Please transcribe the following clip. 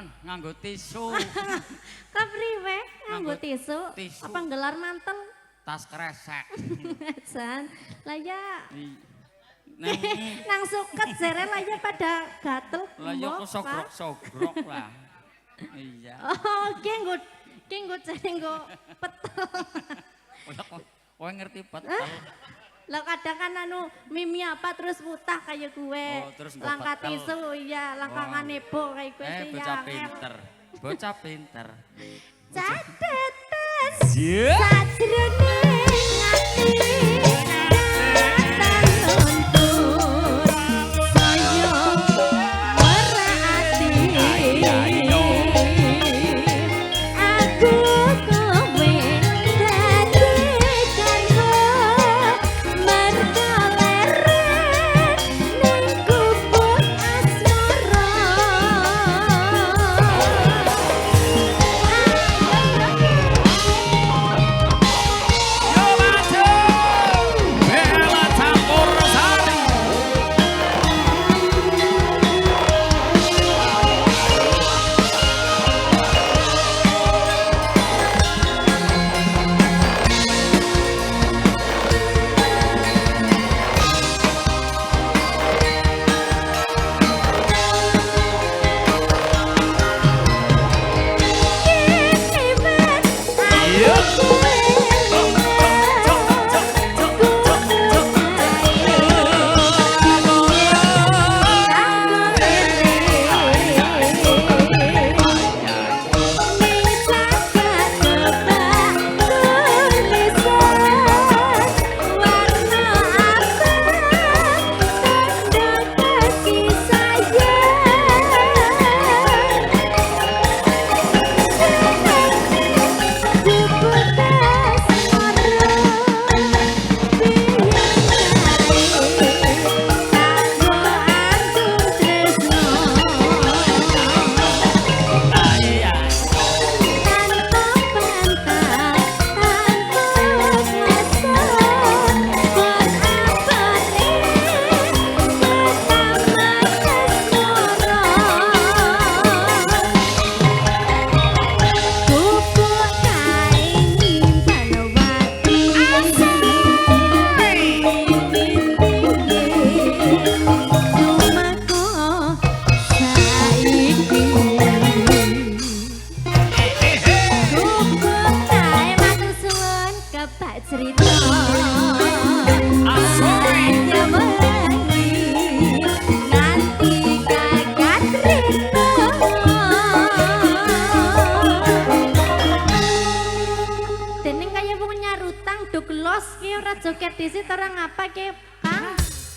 Jan nganggo tisu. Kepriwe nganggo tisu? Apa nggelar mantel? Tas kresek. Jan, lah ya. Nang suket jere lah ya pada gatel. Lah ya kok sogrok-sogrok lah. Iya. Oh, ki nggo jare nggo petel. Kowe ngerti petel. Lah kadang kan anu mimi apa terus mutah kayak gue. Langkah tisu iya, langkah nebo kayak gue sih bocah pinter. Bocah pinter. Catetan sajrone ngati. Joget di situ orang apa ke